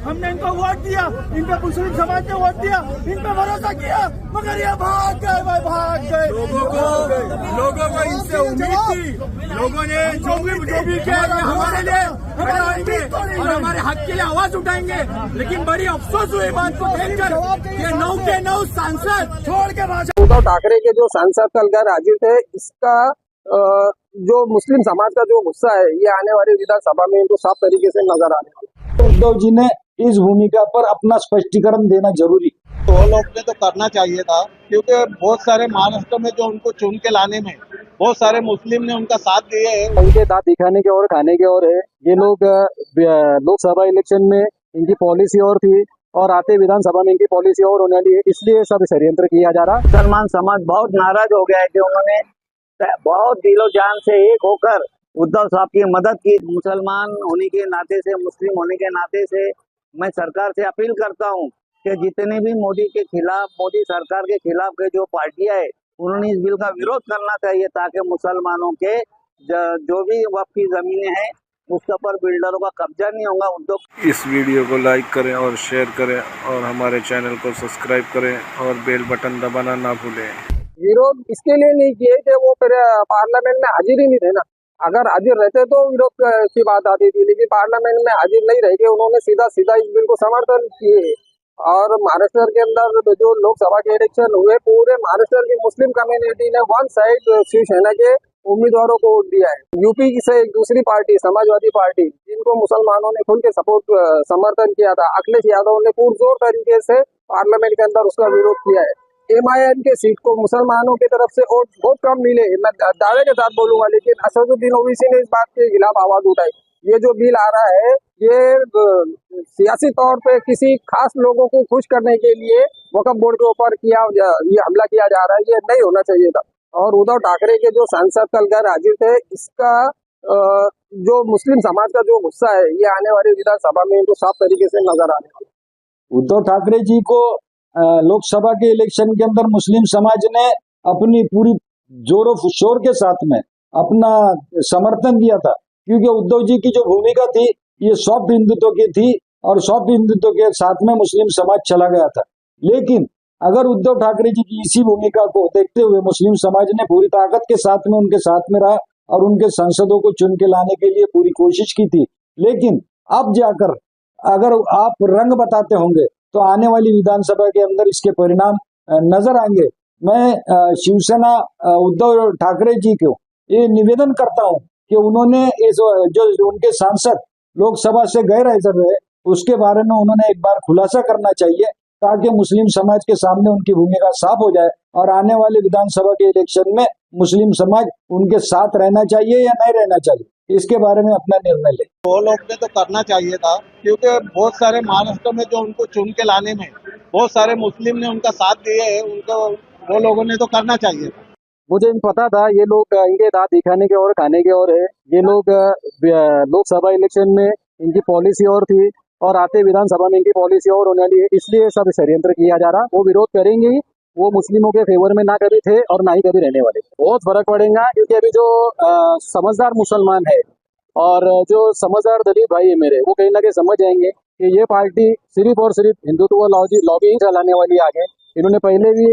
हमने इनको वोट दिया, इन पे मुस्लिम समाज ने वोट दिया, इन पे भरोसा किया, मगर ये भाग गए भाई, भाग गए। लोगों को इनसे उम्मीद थी, लोगों ने जो भी किया हमारे लिए और हमारे हक के लिए आवाज उठाएंगे, लेकिन बड़ी अफसोस हुई बात को देखकर कि 9 के 9 सांसद छोड़ के भाजपा। उद्धव ठाकरे के जो सांसद कल घर हाजिर थे, इसका जो मुस्लिम समाज का जो गुस्सा है, ये आने वाली विधानसभा में इनको साफ तरीके से नजर आने वाला। उद्धव जी ने इस भूमिका पर अपना स्पष्टीकरण देना जरूरी। तो वो लोग ने तो करना चाहिए था, क्योंकि बहुत सारे महाराष्ट्र में जो उनको चुन के लाने में बहुत सारे मुस्लिम ने उनका साथ दिए है। उनके दांत दिखाने के और खाने के और है। ये लोग लोकसभा इलेक्शन में इनकी पॉलिसी और थी और आते विधानसभा में इनकी पॉलिसी और होने वाली है, इसलिए सब षड्यंत्र किया जा रहा। मुसलमान समाज बहुत नाराज हो गया है कि उन्होंने बहुत दिलो जान से एक होकर उद्धव साहब की मदद की। मुसलमान होने के नाते से, मुस्लिम होने के नाते से मैं सरकार से अपील करता हूं कि जितने भी मोदी के खिलाफ, मोदी सरकार के खिलाफ के जो पार्टियां है, उन्होंने इस बिल का विरोध करना चाहिए, ताकि मुसलमानों के जो भी वक्फ की जमीनें हैं उसके ऊपर बिल्डरों का कब्जा नहीं होगा। उद्योग इस वीडियो को लाइक करें और शेयर करें और हमारे चैनल को सब्सक्राइब करें और बेल बटन दबाना ना भूलें। विरोध इसके लिए नहीं किए कि वो फिर पार्लियामेंट में हाजिर ही नहीं थे ना। अगर हाजिर रहते तो विरोध की बात आती थी, लेकिन पार्लियामेंट में हाजिर नहीं रह के उन्होंने सीधा सीधा इस बिल को समर्थन किए। और महाराष्ट्र के अंदर जो लोकसभा के इलेक्शन हुए, पूरे महाराष्ट्र की मुस्लिम कम्युनिटी ने वन साइड शिवसेना के उम्मीदवारों को वोट दिया है। यूपी से एक दूसरी पार्टी, समाजवादी पार्टी, जिनको मुसलमानों ने खुल के समर्थन किया था, अखिलेश यादव ने पुरजोर तरीके से पार्लियामेंट के अंदर उसका विरोध किया है। MIM के सीट को मुसलमानों की तरफ से वोट बहुत कम मिले, मैं दावे के साथ बोलूंगा, लेकिन असदुद्दीन ओवैसी ने इस बात के खिलाफ आवाज उठाई। ये जो बिल आ रहा है, ये सियासी तौर पे किसी खास लोगों को खुश करने के लिए वक्फ बोर्ड के ऊपर ये हमला किया जा रहा है, ये नहीं होना चाहिए था। और उद्धव ठाकरे के जो सांसद कल घर हाजिर थे, इसका जो मुस्लिम समाज का जो गुस्सा है, ये आने वाली विधानसभा में इनको साफ तरीके से नजर आने वाला। उद्धव ठाकरे जी को लोकसभा के इलेक्शन के अंदर मुस्लिम समाज ने अपनी पूरी जोरों शोर के साथ में अपना समर्थन दिया था, क्योंकि उद्धव जी की जो भूमिका थी, ये सॉफ्ट हिंदुत्व की थी और सॉफ्ट हिंदुत्व के साथ में मुस्लिम समाज चला गया था। लेकिन अगर उद्धव ठाकरे जी की इसी भूमिका को देखते हुए मुस्लिम समाज ने पूरी ताकत के साथ में उनके साथ में रहा और उनके सांसदों को चुन के लाने के लिए पूरी कोशिश की थी, लेकिन अब जाकर अगर आप रंग बताते होंगे तो आने वाली विधानसभा के अंदर इसके परिणाम नजर आएंगे। मैं शिवसेना उद्धव ठाकरे जी को ये निवेदन करता हूं कि उन्होंने जो उनके सांसद लोकसभा से गैर हाजिर रहे, उसके बारे में उन्होंने एक बार खुलासा करना चाहिए, ताकि मुस्लिम समाज के सामने उनकी भूमिका साफ हो जाए और आने वाले विधानसभा के इलेक्शन में मुस्लिम समाज उनके साथ रहना चाहिए या नहीं रहना चाहिए, इसके बारे में अपना निर्णय ले। वो लोग ने तो करना चाहिए था, क्योंकि बहुत सारे महाराष्ट्र में जो उनको चुन के लाने में बहुत सारे मुस्लिम ने उनका साथ दिए है, उनको वो लोगों ने तो करना चाहिए था। मुझे पता था ये लोग इनके दांत दिखाने के और खाने के और है। ये लोग लोकसभा इलेक्शन में इनकी पॉलिसी और थी और आते विधानसभा में इनकी पॉलिसी और होने वाली है, इसलिए सब षड्यंत्र किया जा रहा। वो विरोध करेंगे ही, वो मुस्लिमों के फेवर में ना कभी थे और ना ही कभी रहने वाले। बहुत फर्क पड़ेगा, क्योंकि अभी जो समझदार मुसलमान है और जो समझदार दलित भाई है मेरे, वो कहीं ना कहीं समझ जाएंगे कि ये पार्टी सिर्फ और सिर्फ हिंदुत्व लॉबी ही चलाने वाली है आगे। इन्होंने पहले भी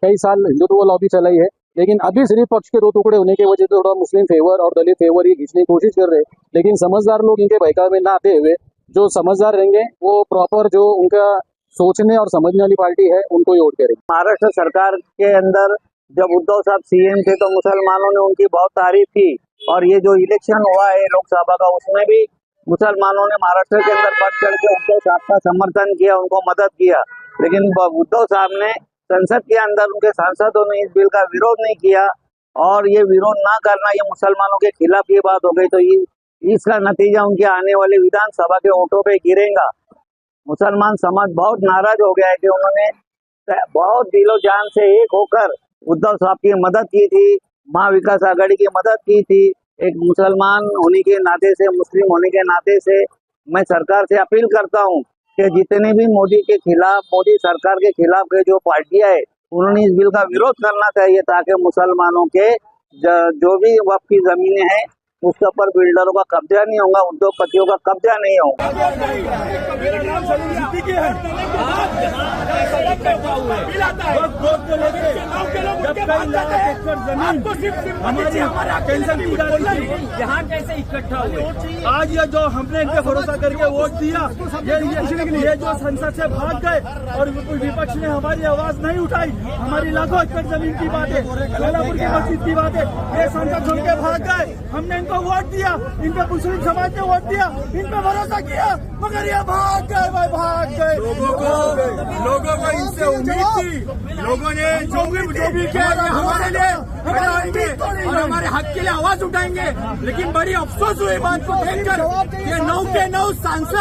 कई साल हिंदुत्व लॉबी चलाई है, लेकिन अभी सिर्फ पक्ष के दो टुकड़े होने की वजह से थोड़ा मुस्लिम फेवर और दलित फेवर ही खींचने की कोशिश कर रहे हैं। लेकिन समझदार लोग इनके बहकावे में ना आते हुए, जो समझदार रहेंगे वो प्रॉपर जो उनका सोचने और समझने वाली पार्टी है, उनको ही वोट करेंगे। महाराष्ट्र सरकार के अंदर जब उद्धव साहब CM थे तो मुसलमानों ने उनकी बहुत तारीफ की, और ये जो इलेक्शन हुआ है लोकसभा का, उसमें भी मुसलमानों ने महाराष्ट्र के अंदर बढ़ चढ़ के उद्धव साहब का समर्थन किया, उनको मदद किया। लेकिन उद्धव साहब ने संसद के अंदर, उनके सांसदों ने इस बिल का विरोध नहीं किया, और ये विरोध ना करना ये मुसलमानों के खिलाफ ये बात हो गई, तो इसका नतीजा उनके आने वाले विधानसभा के वोटों पे गिरेगा। मुसलमान समाज बहुत नाराज हो गया है कि उन्होंने बहुत दिलो जान से एक होकर उद्धव साहब की मदद की थी, महाविकास आघाड़ी की मदद की थी। एक मुसलमान होने के नाते से, मुस्लिम होने के नाते से मैं सरकार से अपील करता हूं कि जितने भी मोदी के खिलाफ, मोदी सरकार के खिलाफ के जो पार्टियां है, उन्होंने इस बिल का विरोध करना चाहिए, ताकि मुसलमानों के जो भी वक्फ की जमीनें हैं उसके ऊपर बिल्डरों का कब्जा नहीं होगा, उद्योगपतियों का कब्जा नहीं होगा। मेरा नाम सलीम सिद्दीकी है। जब कई लाख एकड़ जमीन हमारी टेंशन की जा रही थी, यहाँ कैसे इकट्ठा हुए? आज ये जो हमने इनके भरोसा करके वोट दिया, ये जो संसद से भाग गए और विपक्ष ने हमारी आवाज नहीं उठाई, हमारी लाखों एकड़ जमीन की बात है, कोल्हापुर की मस्जिद की बात है, ये संसद छोड़ के भाग गए। हमने इनको वोट दिया, इन पे मुस्लिम समाज ने वोट दिया, इन पे भरोसा किया, मगर ये भाग गए भाई, भाग गए। लोगों को इनसे उम्मीद थी, लोगों ने जो भी किया ये हमारे लिए खड़े होंगे और हमारे हक के लिए आवाज उठाएंगे, लेकिन बड़ी अफसोस हुई बात को देखकर ये 9 के 9 सांसद